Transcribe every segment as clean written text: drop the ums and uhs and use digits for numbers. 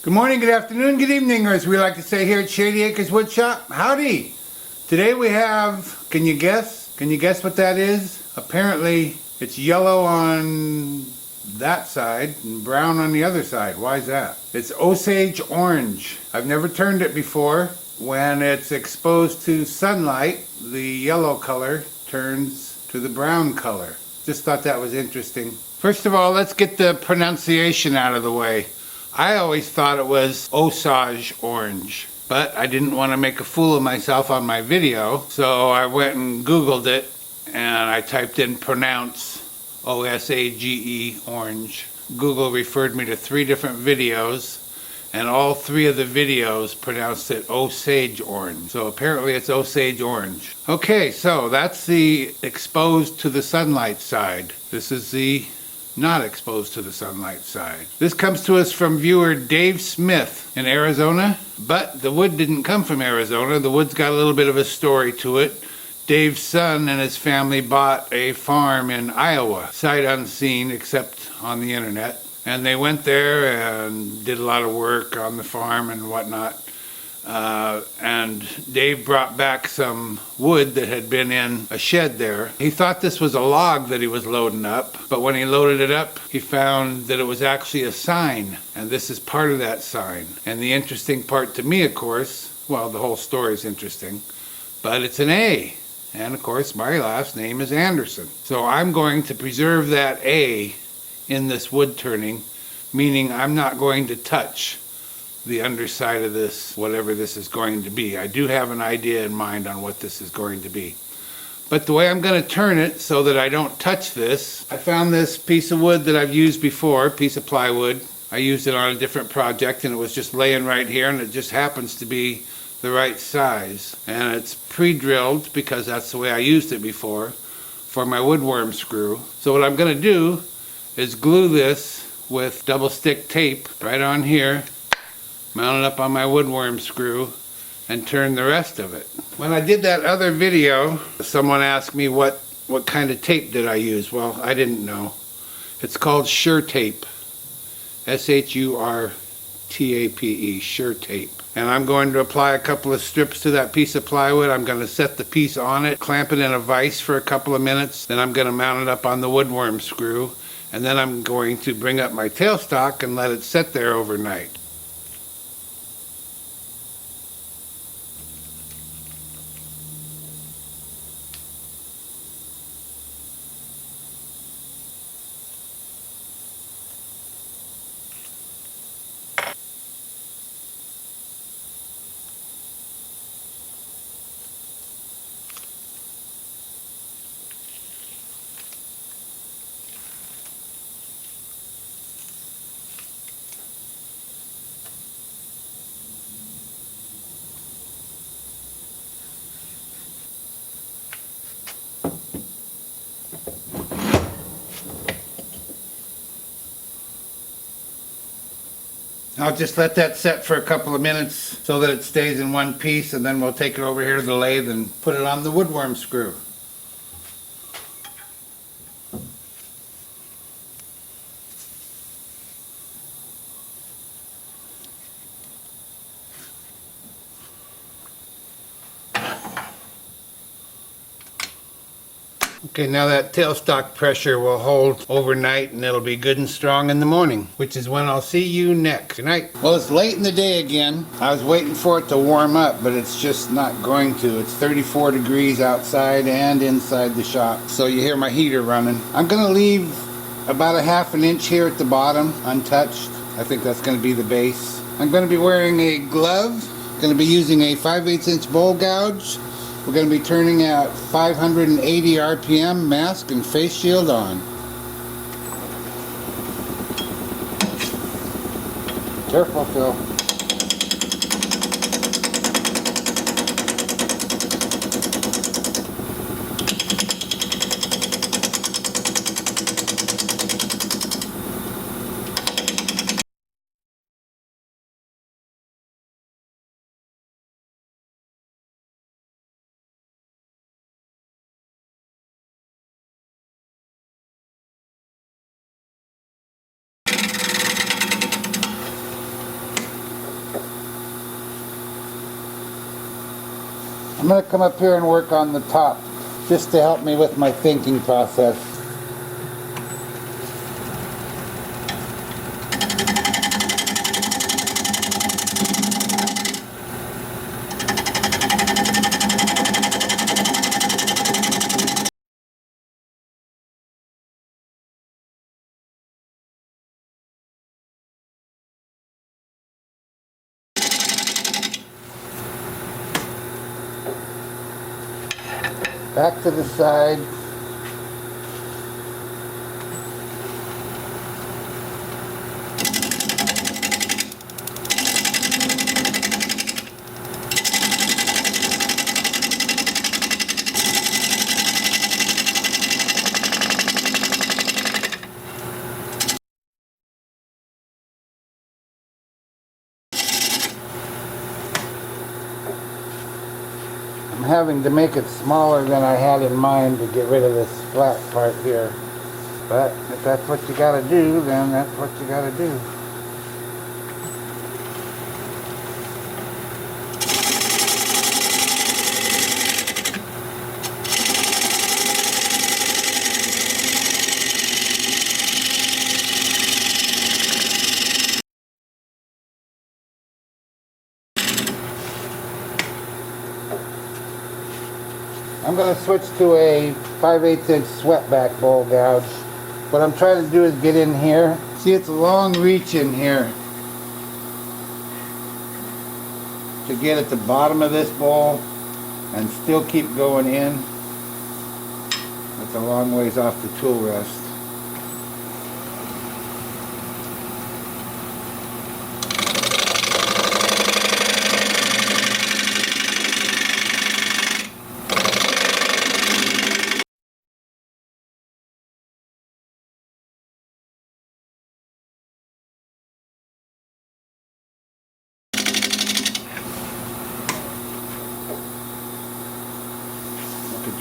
Good morning, good afternoon, good evening, or as we like to say here at Shady Acres Woodshop, howdy! Today we have, can you guess? Can you guess what that is? Apparently it's yellow on that side and brown on the other side. Why is that? It's Osage Orange. I've never turned it before. When it's exposed to sunlight, the yellow color turns to the brown color. Just thought that was interesting. First of all, let's get the pronunciation out of the way. I always thought it was Osage Orange, but I didn't want to make a fool of myself on my video, so I went and Googled it, and I typed in pronounce, O-S-A-G-E, orange. Google referred me to 3 different videos, and all 3 of the videos pronounced it Osage Orange. So apparently it's Osage Orange. Okay, so that's the exposed to the sunlight side. This is the not exposed to the sunlight side. This comes to us from viewer Dave Smith in Arizona, but the wood didn't come from Arizona. The wood's got a little bit of a story to it. Dave's son and his family bought a farm in Iowa, sight unseen except on the internet, and they went there and did a lot of work on the farm and whatnot. And Dave brought back some wood that had been in a shed there. He thought this was a log that he was loading up, but when he loaded it up, he found that it was actually a sign, and this is part of that sign. And the interesting part to me, of course, well, the whole story is interesting, but it's an A. And of course, my last name is Anderson. So I'm going to preserve that A in this wood turning, meaning I'm not going to touch the underside of this, whatever this is going to be. I do have an idea in mind on what this is going to be. But the way I'm going to turn it so that I don't touch this, I found this piece of wood that I've used before, piece of plywood. I used it on a different project and it was just laying right here, and it just happens to be the right size. And it's pre-drilled because that's the way I used it before for my woodworm screw. So what I'm going to do is glue this with double stick tape right on here, mount it up on my woodworm screw, and turn the rest of it. When I did that other video, someone asked me what kind of tape did I use. Well, I didn't know. It's called Sure Tape. S-H-U-R-T-A-P-E, Sure Tape. And I'm going to apply a couple of strips to that piece of plywood. I'm going to set the piece on it, clamp it in a vise for a couple of minutes, then I'm going to mount it up on the woodworm screw, and then I'm going to bring up my tailstock and let it sit there overnight. I'll just let that set for a couple of minutes so that it stays in one piece, and then we'll take it over here to the lathe and put it on the woodworm screw. Okay, now that tailstock pressure will hold overnight and it'll be good and strong in the morning, which is when I'll see you next. Good night. Well, it's late in the day again. I was waiting for it to warm up, but it's just not going to. It's 34 degrees outside and inside the shop, so you hear my heater running. I'm going to leave about a ½ an inch here at the bottom, untouched. I think that's going to be the base. I'm going to be wearing a glove. Going to be using a 5/8 inch bowl gouge. We're going to be turning at 580 RPM, mask and face shield on. Careful, Phil. I'm going to come up here and work on the top just to help me with my thinking process. Back to the side. I'm having to make it smaller than I had in mind to get rid of this flat part here. But if that's what you gotta do, then that's what you gotta do. I'm going to switch to a 5/8 inch swept-back bowl gouge. What I'm trying to do is get in here. See, it's a long reach in here to get at the bottom of this bowl and still keep going in. It's a long ways off the tool rest.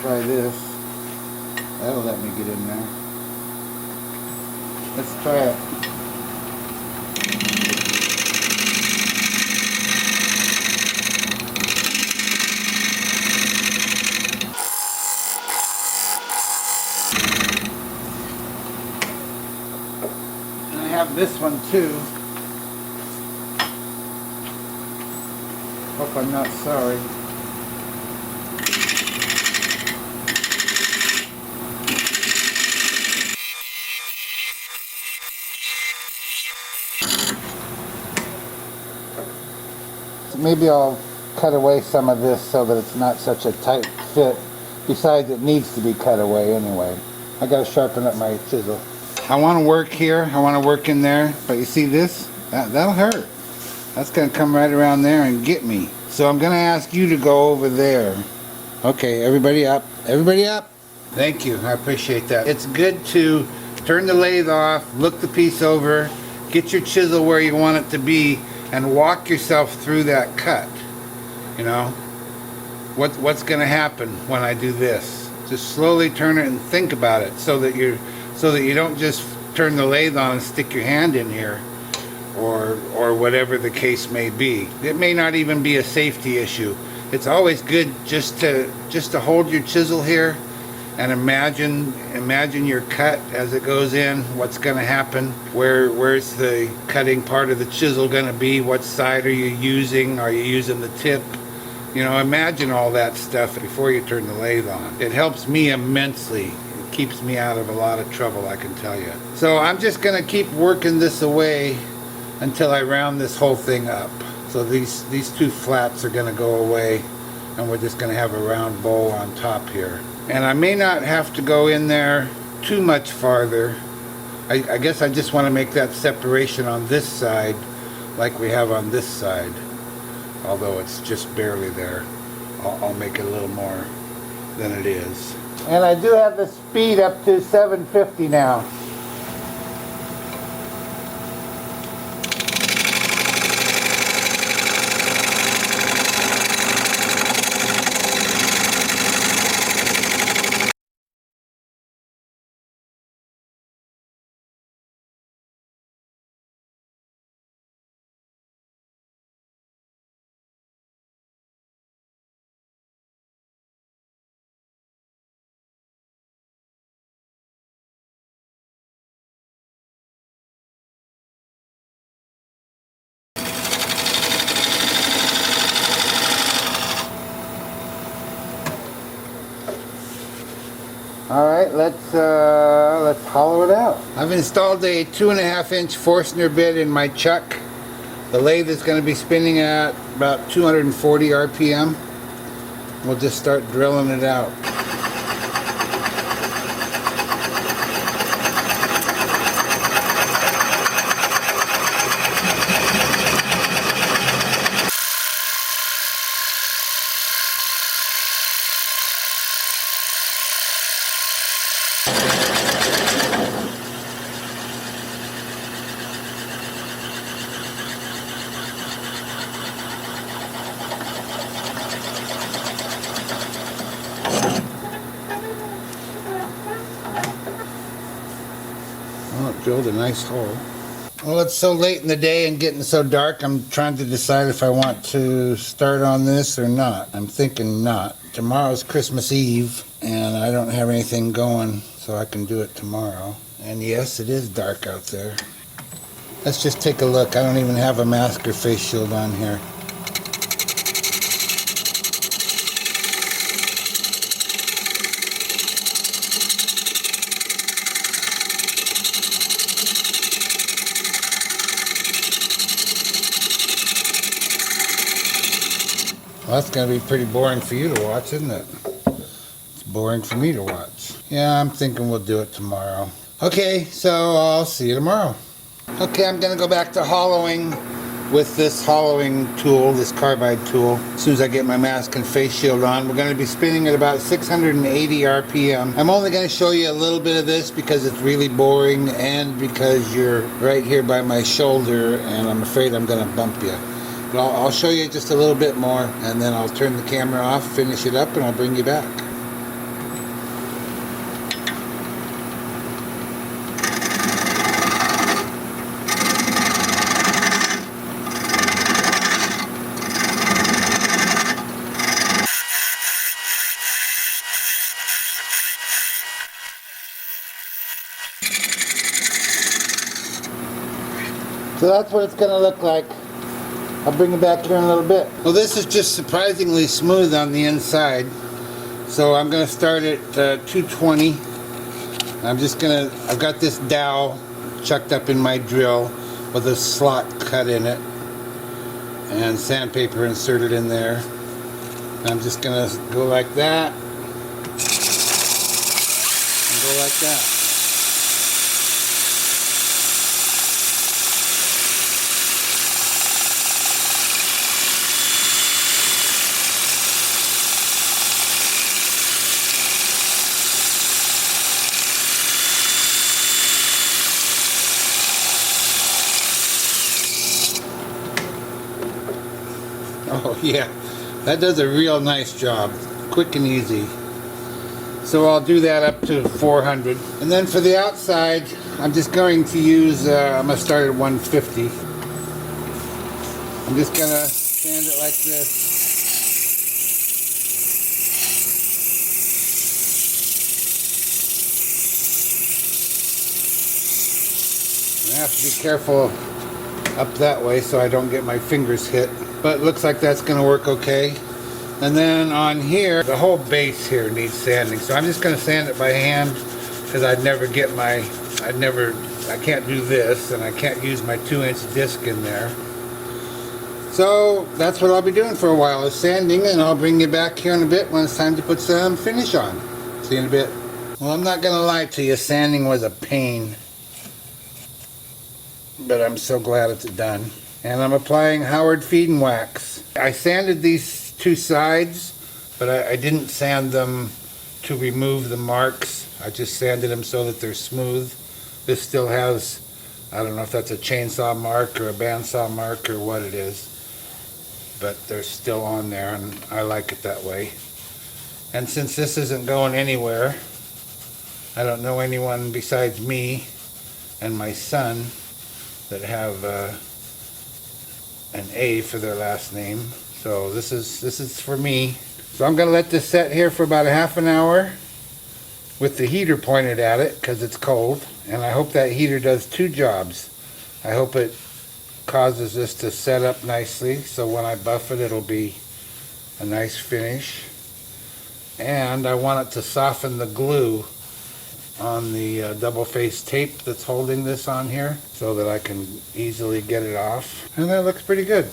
Try this. That'll let me get in there. Let's try it. And I have this one too. Hope I'm not sorry. Maybe I'll cut away some of this so that it's not such a tight fit. Besides, it needs to be cut away anyway. I gotta sharpen up my chisel. I want to work here. I want to work in there. But you see this? That'll hurt. That's gonna come right around there and get me. So I'm gonna ask you to go over there. Okay, everybody up. Everybody up. Thank you. I appreciate that. It's good to turn the lathe off, look the piece over, get your chisel where you want it to be, and walk yourself through that cut. You know, what's going to happen when I do this? Just slowly turn it and think about it, so that you don't just turn the lathe on and stick your hand in here, or whatever the case may be. It may not even be a safety issue. It's always good just to hold your chisel here and imagine your cut as it goes in. What's going to happen? Where's the cutting part of the chisel going to be? What side are you using? Are you using the tip? You know, imagine all that stuff before you turn the lathe on. It helps me immensely. It keeps me out of a lot of trouble, I can tell you. So I'm just going to keep working this away until I round this whole thing up. So these two flats are going to go away, and we're just going to have a round bowl on top here. And I may not have to go in there too much farther. I guess I just want to make that separation on this side like we have on this side. Although it's just barely there. I'll make it a little more than it is. And I do have the speed up to 750 now. Alright, let's hollow it out. I've installed a 2.5-inch Forstner bit in my chuck. The lathe is going to be spinning at about 240 RPM. We'll just start drilling it out. Oh, it drilled a nice hole. Well, it's so late in the day and getting so dark, I'm trying to decide if I want to start on this or not. I'm thinking not. Tomorrow's Christmas Eve, and I don't have anything going, so I can do it tomorrow. And yes, it is dark out there. Let's just take a look. I don't even have a mask or face shield on here. Well, that's going to be pretty boring for you to watch, isn't it? It's boring for me to watch. Yeah, I'm thinking we'll do it tomorrow. Okay, so I'll see you tomorrow. Okay, I'm going to go back to hollowing with this hollowing tool, this carbide tool. As soon as I get my mask and face shield on, we're going to be spinning at about 680 RPM. I'm only going to show you a little bit of this because it's really boring and because you're right here by my shoulder and I'm afraid I'm going to bump you. But I'll show you just a little bit more and then I'll turn the camera off, finish it up, and I'll bring you back. So that's what it's going to look like. I'll bring it back here in a little bit. Well, this is just surprisingly smooth on the inside. So I'm going to start at 220. I've got this dowel chucked up in my drill with a slot cut in it and sandpaper inserted in there. And I'm just going to go like that and go like that. Oh yeah, that does a real nice job. Quick and easy. So I'll do that up to 400. And then for the outside, I'm just going to use, I'm going to start at 150. I'm just going to sand it like this. I have to be careful up that way so I don't get my fingers hit. But it looks like that's going to work okay. And then on here, the whole base here needs sanding. So I'm just going to sand it by hand because I can't do this and I can't use my 2-inch disc in there. So that's what I'll be doing for a while, is sanding, and I'll bring you back here in a bit when it's time to put some finish on. See you in a bit. Well, I'm not going to lie to you, sanding was a pain. But I'm so glad it's done. And I'm applying Howard Feed and Wax. I sanded these two sides, but I didn't sand them to remove the marks. I just sanded them so that they're smooth. This still has, I don't know if that's a chainsaw mark or a bandsaw mark or what it is, but they're still on there, and I like it that way. And since this isn't going anywhere, I don't know anyone besides me and my son that have an A for their last name. So this is for me. So I'm going to let this set here for about a half an hour with the heater pointed at it because it's cold. And I hope that heater does two jobs. I hope it causes this to set up nicely so when I buff it, it'll be a nice finish. And I want it to soften the glue on the double-face tape that's holding this on here so that I can easily get it off. And that looks pretty good.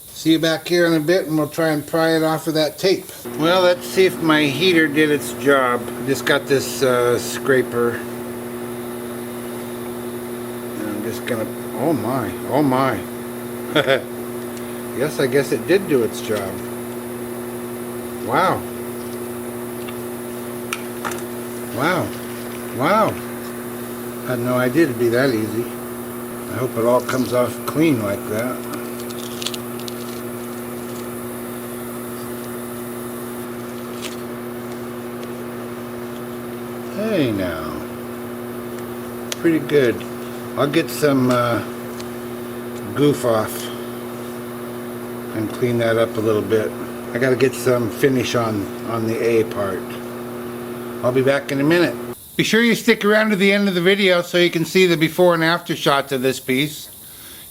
See you back here in a bit and we'll try and pry it off of that tape. Well, let's see if my heater did its job. I just got this scraper. And I'm just gonna, oh my. Yes, I guess it did do its job. Wow. Wow. Had no idea it'd be that easy. I hope it all comes off clean like that. Hey now. Pretty good. I'll get some goof off and clean that up a little bit. I gotta get some finish on the A part. I'll be back in a minute. Be sure you stick around to the end of the video so you can see the before and after shots of this piece.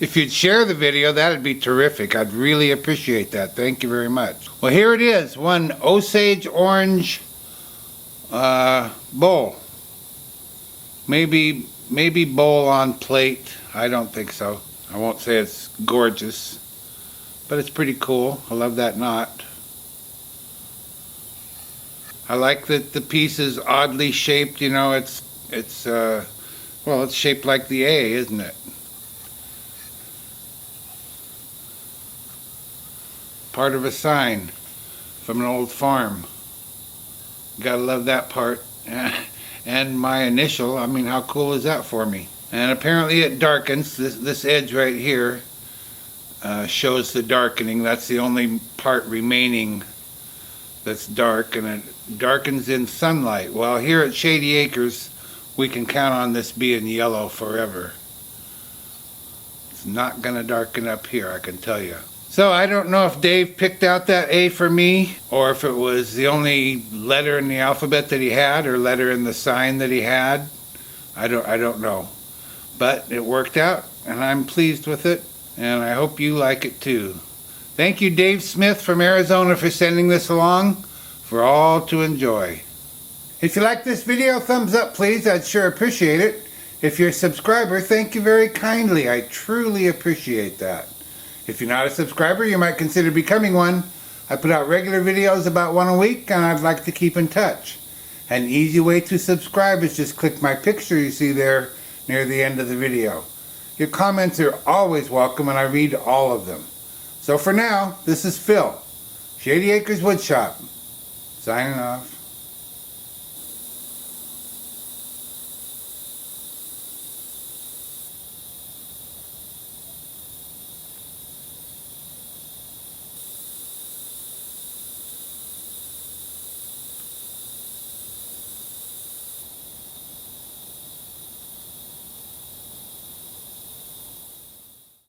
If you'd share the video, that'd be terrific. I'd really appreciate that. Thank you very much. Well, here it is. One Osage Orange bowl. Maybe bowl on plate. I don't think so. I won't say it's gorgeous, but it's pretty cool. I love that knot. I like that the piece is oddly shaped. You know, it's shaped like the A, isn't it? Part of a sign from an old farm. Gotta love that part. And my initial, I mean, how cool is that for me? And apparently it darkens. This edge right here shows the darkening. That's the only part remaining that's dark, and it darkens in sunlight. Well, here at Shady Acres, we can count on this being yellow forever. It's not gonna darken up here, I can tell you. So I don't know if Dave picked out that A for me, or if it was the only letter in the alphabet that he had, or letter in the sign that he had. I don't know. But it worked out, and I'm pleased with it, and I hope you like it too. Thank you, Dave Smith from Arizona, for sending this along for all to enjoy. If you like this video, thumbs up please. I'd sure appreciate it. If you're a subscriber, thank you very kindly. I truly appreciate that. If you're not a subscriber, you might consider becoming one. I put out regular videos about one a week, and I'd like to keep in touch. An easy way to subscribe is just click my picture you see there near the end of the video. Your comments are always welcome, and I read all of them. So for now, this is Phil, Shady Acres Woodshop, signing off.